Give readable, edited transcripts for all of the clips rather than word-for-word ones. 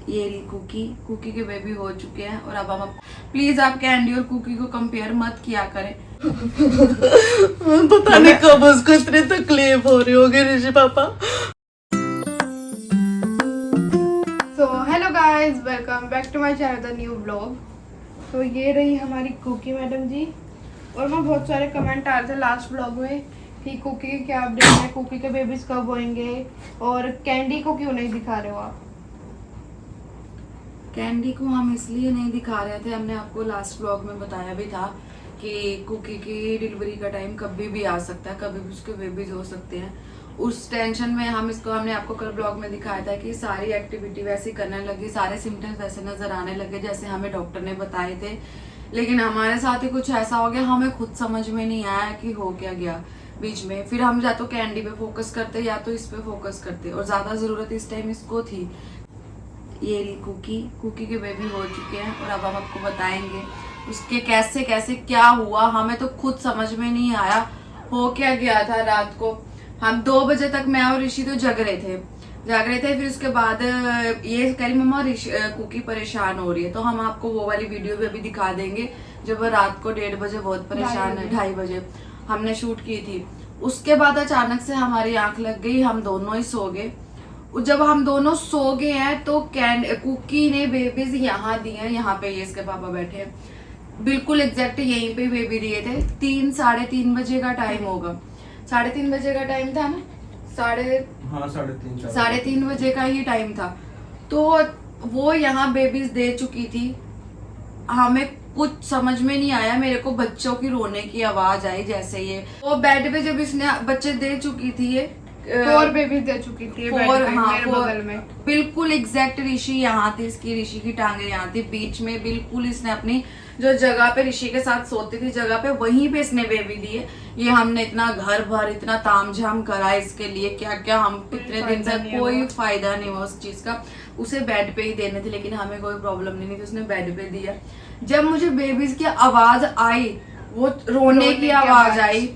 ये रही cookie. Cookie के बेबी हो चुके हैं और अब हम प्लीज आप कैंडी और कुकी को कंपेयर मत किया करें। पता नहीं कब उसको इतनी तकलीफ हो रही होगी ऋषि पापा। So hello guys, welcome back to my channel the new blog. तो ये रही हमारी कुकी मैडम जी। और मैं बहुत सारे कमेंट आ रहे थे लास्ट ब्लॉग में कि कुकी के क्या अपडेट है, कुकी के बेबीज कब होंगे और कैंडी को क्यों नहीं दिखा रहे हो आप। कैंडी को हम इसलिए नहीं दिखा रहे थे, हमने आपको लास्ट व्लॉग में बताया भी था कि कुकी की डिलीवरी का टाइम कभी भी आ सकता है, कभी भी उसके बेबीज हो सकते हैं। उस टेंशन में हमने आपको कल ब्लॉग में दिखाया था कि सारी एक्टिविटी वैसी करने लगी, सारे सिम्टम्स वैसे नजर आने लगे जैसे हमें डॉक्टर ने बताए थे। लेकिन हमारे साथ ही कुछ ऐसा हो गया, हमें खुद समझ में नहीं आया कि हो क्या गया बीच में। फिर हम या तो कैंडी पे फोकस करते या तो इस पे फोकस करते, और ज्यादा जरूरत इस टाइम इसको थी। ये रही कुकी। कुकी के बेबी हो चुके हैं और अब हम आपको बताएंगे उसके कैसे कैसे क्या हुआ। हमें तो खुद समझ में नहीं आया हो क्या गया था। रात को हम 2 बजे तक मैं और ऋषि तो जग रहे थे। फिर उसके बाद ये कह रही मम्मा कुकी परेशान हो रही है, तो हम आपको वो वाली वीडियो भी अभी दिखा देंगे जब रात को 1:30 बजे बहुत परेशान है, 2:30 बजे हमने शूट की थी। उसके बाद अचानक से हमारी आंख लग गई, हम दोनों ही सो गए। जब हम दोनों सो गए हैं तो कुकी ने बेबीज यहाँ दिए हैं, यहाँ पे ये इसके पापा बैठे हैं, बिल्कुल एग्जैक्ट यहीं पे बेबी दिए थे। 3-3:30 बजे का टाइम होगा, 3:30 बजे का टाइम था ना, 3:30 बजे का ही टाइम था। तो वो यहाँ बेबीज दे चुकी थी। हमें कुछ समझ में नहीं आया, मेरे को बच्चों की रोने की आवाज आई जैसे ये। वो बेड पे जब इसने बच्चे दे चुकी थी, ये 4 बेबीज दे चुकी थी मेरे बगल में। बिल्कुल एग्जैक्ट ऋषि यहाँ थी, इसकी ऋषि की टांगे यहाँ थी बीच में, बिल्कुल इसने अपनी जो जगह पे ऋषि के साथ सोती थी जगह पे, वहीं पे इसने बेबी दिए। ये हमने इतना घर भर इतना तामझाम करा इसके लिए, क्या क्या हम इतने दिन से कोई फायदा नहीं हुआ उस चीज का। उसे बेड पे ही देने थे लेकिन हमें कोई प्रॉब्लम नहीं थी, उसने बेड पे दिया। जब मुझे बेबीज की आवाज आई, वो रोने की आवाज आई,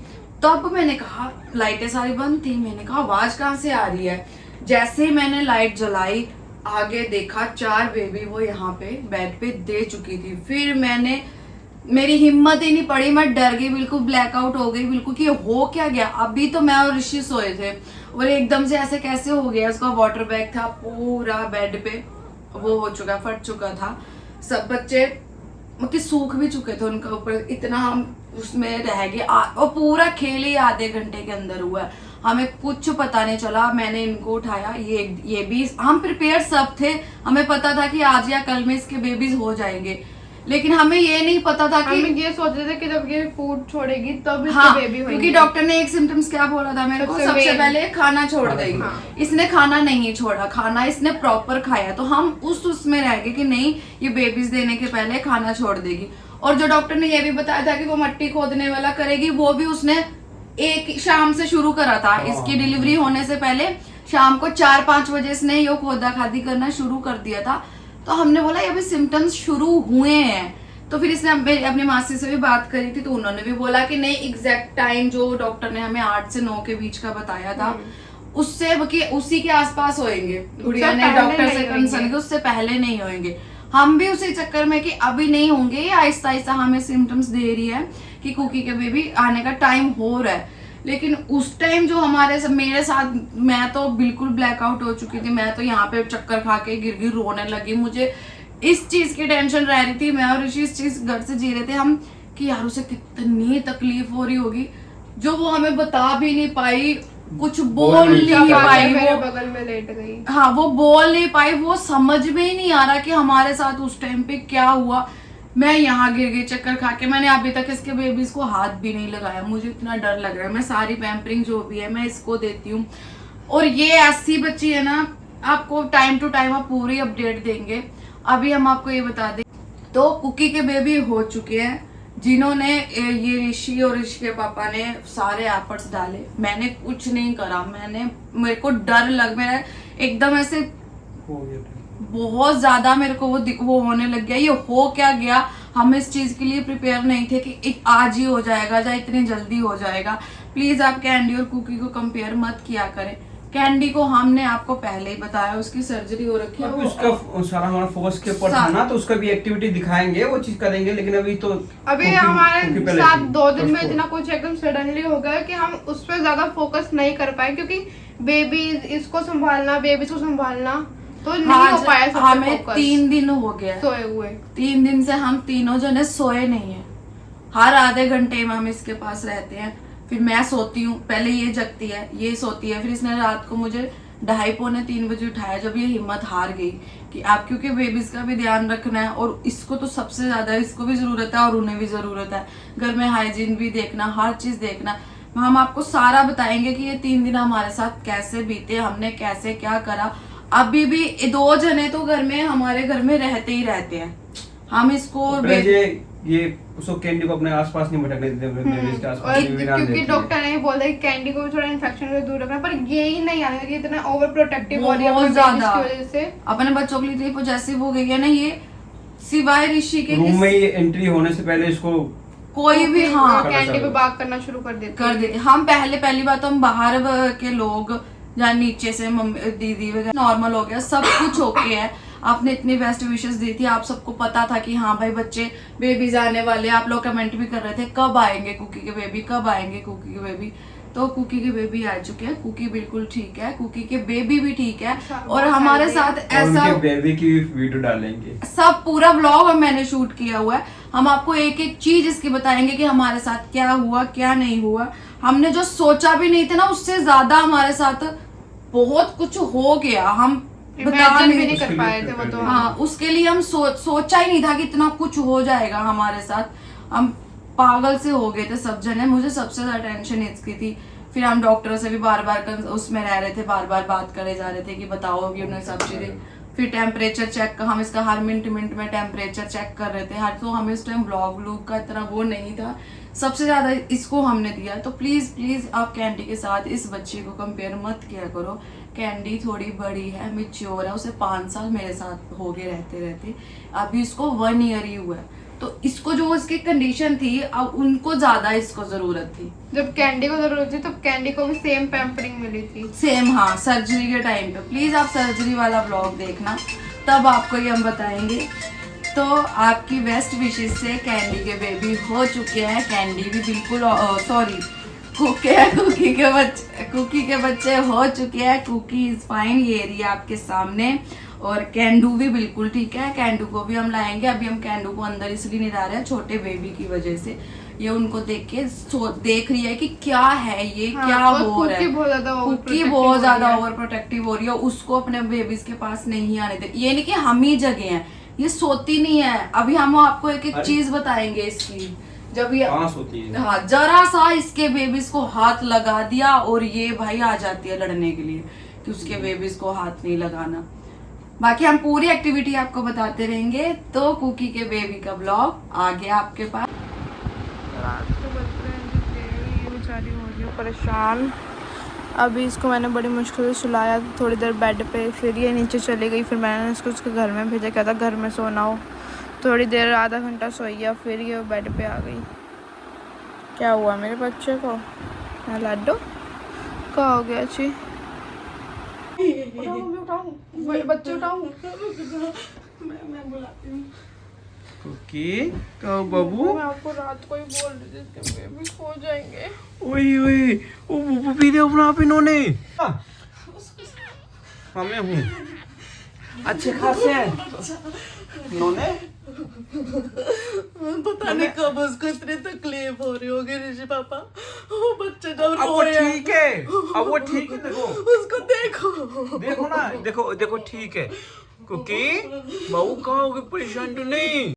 तब मैंने कहा, लाइटें सारी बंद थी, मैंने कहा आवाज कहाँ से आ रही है। जैसे ही मैंने लाइट जलाई, आगे देखा 4 बेबी वो यहाँ पे बेड पे दे चुकी थी। फिर मेरी हिम्मत ही नहीं पड़ी, मैं डर गई, बिल्कुल ब्लैकआउट हो गई बिल्कुल कि हो क्या गया। अभी तो मैं और ऋषि सोए थे और एकदम से ऐसे कैसे हो गया। उसका वाटर बैग था पूरा बेड पे, वो हो चुका, फट चुका था। सब बच्चे मतलब सूख भी चुके थे उनके ऊपर, इतना हम उसमें रह गए। और पूरा खेल ही आधे घंटे के अंदर हुआ है, हमें कुछ पता नहीं चला। मैंने इनको उठाया, ये भी हम प्रिपेयर सब थे, हमें पता था कि आज या कल में इसके बेबीज हो जाएंगे। लेकिन हमें ये नहीं पता था कि हम ये सोच रहे थे कि जब ये फूड छोड़ेगी तब इसके हाँ, बेबी होंगे। क्योंकि डॉक्टर ने एक सिम्टम्स क्या बोला था मेरे को, सबसे पहले खाना छोड़ देगी। हाँ। इसने खाना नहीं छोड़ा, खाना इसने प्रॉपर खाया, तो हम उसमें रह गए कि नहीं ये बेबीज देने के पहले खाना छोड़ देगी। और जो डॉक्टर ने ये भी बताया था कि वो मट्टी खोदने वाला करेगी, वो भी उसने एक शाम से शुरू करा था। इसकी डिलीवरी होने से पहले शाम को 4-5 बजे इसने ये खोदा खादी करना शुरू कर दिया था। तो हमने बोला ये अभी सिम्टम्स शुरू हुए हैं। तो फिर इसने अपनी मासी से भी बात करी थी, तो उन्होंने भी बोला कि नहीं, एग्जैक्ट टाइम जो डॉक्टर ने हमें 8 से 9 के बीच का बताया था उससे उसी के आसपास होएंगे। गुड़िया ने डॉक्टर से कंसल्ट किया, उससे पहले नहीं होंगे। हम भी उसी चक्कर में कि अभी नहीं होंगे, आहिस्ता आहिस्ता हमें सिम्टम्स दे रही है कि कुकी के बेबी आने का टाइम हो रहा है। लेकिन उस टाइम जो मेरे साथ, मैं तो बिल्कुल ब्लैकआउट हो चुकी थी। मैं तो यहाँ पे चक्कर खा के गिर रोने लगी। मुझे इस चीज की टेंशन रह रही थी, मैं और ऋषि इस चीज घर से जी रहे थे हम कि यार उसे कितनी तकलीफ हो रही होगी, जो वो हमें बता भी नहीं पाई, कुछ बोल नहीं पाई। मेरे वो बगल में लेट गई। हाँ, वो बोल नहीं पाई, वो समझ में ही नहीं आ रहा कि हमारे साथ उस टाइम पे क्या हुआ। मैं यहाँ गिर गई चक्कर खा के। मैंने अभी तक इसके बेबीज को हाथ भी नहीं लगाया, मुझे इतना डर लग रहा है। मैं सारी पैम्परिंग जो भी है मैं इसको देती हूँ। और ये ऐसी बच्ची है ना, आपको टाइम टू टाइम आप पूरी अपडेट देंगे। अभी हम आपको ये बता दें, तो कुकी के बेबी हो चुके हैं, जिन्होंने ये ऋषि और ऋषि के पापा ने सारे एफर्ट्स डाले। मैंने कुछ नहीं करा, मेरे को डर मेरा एकदम ऐसे बहुत ज्यादा मेरे को वो होने लग गया, ये हो क्या गया। हम इस चीज के लिए प्रिपेयर नहीं थे कि आज ही हो जाएगा या इतनी जल्दी हो जाएगा। प्लीज आप कैंडी और कुकी को कंपेयर मत किया करें, कैंडी को हमने आपको पहले ही बताया, उसकी सर्जरी हो रखी है। अभी उसका सारा हमारा फोकस के ऊपर था ना, तो उसका भी एक्टिविटी दिखाएंगे, वो चीज करेंगे, लेकिन अभी तो अभी हमारे साथ 2 दिन में इतना कुछ एकदम सडनली हो गया कि हम उस पर ज्यादा फोकस नहीं कर पाए, क्योंकि बेबी इसको संभालना, बेबी को संभालना तो नहीं हो पाया। सब हमें 3 दिन हो गया सोए हुए, 3 दिन से हम तीनों जने सोए नहीं है। हर आधे घंटे में हम इसके पास रहते हैं, फिर मैं सोती हूँ, पहले ये जगती है, ये सोती है, फिर इसने रात को मुझे 2:30-3 बजे उठाया, जब ये हिम्मत हार गई कि आप, क्योंकि बेबीज का भी ध्यान रखना है और इसको तो सबसे ज्यादा इसको भी जरूरत है और उन्हें भी जरूरत है, घर में हाइजीन भी देखना, हर चीज देखना। हम आपको सारा बताएंगे कि ये 3 दिन हमारे साथ कैसे बीते, हमने कैसे क्या करा। अभी भी 2 जने तो घर में, हमारे घर में रहते ही रहते हैं। हम इसको ये उसको कैंडी को अपने आसपास नहीं भटकने देते, बेबीज के आसपास भी ना क्योंकि देते। डॉक्टर ने बोला कि कैंडी को भी थोड़ा इन्फेक्शन से दूर रखना, पर ये ही नहीं आने लगी, इतना ओवर प्रोटेक्टिव हो रही है बहुत अपने ज्यादा babies की वजह से। अपने बच्चों के लिए पॉजेसिव हो गई है ना ये, सिवाय ऋषि के रूम में ये एंट्री होने से पहले इसको कोई भी हाँ कैंडी पे बात करना शुरू कर देते हम पहली बात तो हम बाहर के लोग या नीचे से मम्मी दीदी वगैरह नॉर्मल हो गया, सब कुछ ओके है। आपने इतनी बेस्ट विशेष दी थी, आप सबको पता था कि हाँ भाई बच्चे बेबीज आने वाले, आप लोग कमेंट भी कर रहे थे कब आएंगे कुकी के बेबी, कब आएंगे कुकी के बेबी। तो कुकी के बेबी आ चुके हैं, कुकी बिल्कुल ठीक है, कुकी के बेबी भी ठीक है। और हमारे साथ ऐसा उनके बेबी की वीडियो डालेंगे, सब पूरा व्लॉग मैंने शूट किया हुआ है। हम आपको एक एक चीज इसकी बताएंगे कि हमारे साथ क्या हुआ क्या नहीं हुआ। हमने जो सोचा भी नहीं था ना, उससे ज्यादा हमारे साथ बहुत कुछ हो गया, हम बता इमेजिन भी नहीं नहीं कर पाए थे वो तो। हाँ, उसके लिए हम सोचा ही नहीं था कि इतना कुछ हो जाएगा हमारे साथ। हम पागल से हो गए थे सब जने, मुझे सबसे ज्यादा टेंशन इसकी थी। फिर हम डॉक्टर से भी बार बार उसमें रह रहे थे, बार बार बात करे जा रहे थे कि बताओ ये उन्हें सब चीजें। फिर टेम्परेचर चेक, हम इसका हर मिनट में टेम्परेचर चेक कर रहे थे हर, तो हमें उस टाइम ब्लॉग व्लॉग का इतना वो नहीं था, सबसे ज्यादा इसको हमने दिया। तो प्लीज प्लीज आप कैंडी के साथ इस बच्चे को कंपेयर मत किया करो। कैंडी थोड़ी बड़ी है, मैच्योर है, उसे 5 साल मेरे साथ हो गए रहते रहते, अभी इसको 1 ईयर ही हुआ है। तो इसको जो इसकी कंडीशन थी, अब उनको ज्यादा इसको जरूरत थी। जब कैंडी को जरूरत थी तब कैंडी को भी सेम पैम्परिंग मिली थी, सेम हाँ, सर्जरी के टाइम पे। प्लीज आप सर्जरी वाला ब्लॉग देखना, तब आपको ये हम बताएंगे। तो आपकी बेस्ट विशेष से कैंडी के बेबी हो चुके हैं, कैंडी भी बिल्कुल सॉरी कुकी के बच्चे हो चुके हैं। कुकी इज फाइन, ये एरिया आपके सामने। और कैंडू भी बिल्कुल ठीक है, कैंडू को भी हम लाएंगे। अभी हम कैंडू को अंदर इसलिए नहीं ला रहे हैं, छोटे बेबी की वजह से। ये उनको देख के देख रही है कि क्या है ये, हाँ, क्या हो रहा है। कुकी बहुत ज्यादा ओवर प्रोटेक्टिव हो रही है, उसको अपने बेबीज के पास नहीं आने दे। ये नहीं कि हम ही जगह हैं, ये सोती नहीं है। अभी हम आपको एक एक चीज बताएंगे इसकी। जब ये सोती है, हाँ, जरा सा इसके बेबीज को हाथ लगा दिया और ये भाई आ जाती है लड़ने के लिए कि उसके बेबीज को हाथ नहीं लगाना। बाकी हम पूरी एक्टिविटी आपको बताते रहेंगे। तो कुकी के बेबी का ब्लॉग आ गया आपके पास। बेचारी हो रही है परेशान। अभी इसको मैंने बड़ी मुश्किल से सुलाया थोड़ी देर बेड पे, फिर ये नीचे चली गई। फिर मैंने इसको उसके घर में भेजा, कहता घर में सोना हो। थोड़ी देर आधा घंटा सोई है, फिर ये बेड पे आ गई। क्या हुआ मेरे बच्चे को? लाडो क्या हो गया? अच्छी बच्चे उठाओ, मैं बुलाती हूँ। कुकी कहो बाबू, मैं आपको रात को ही बोल रही थी इसके बेबी सो जाएंगे। ओए ओए वो वीडियो बना आप इन्होंने। मैं हूँ अच्छे खासे हैं इन्होंने। पता नहीं कब उसको इतनी तकलीफ हो रही होगी ऋषि पापा। वो बच्चा जब अब वो रोया, ठीक है, अब वो ठीक है। देखो उसको देखो देखो ना, देखो देखो ठीक है। कुकी बहू कहाँ होगी, परेशान तो नहीं?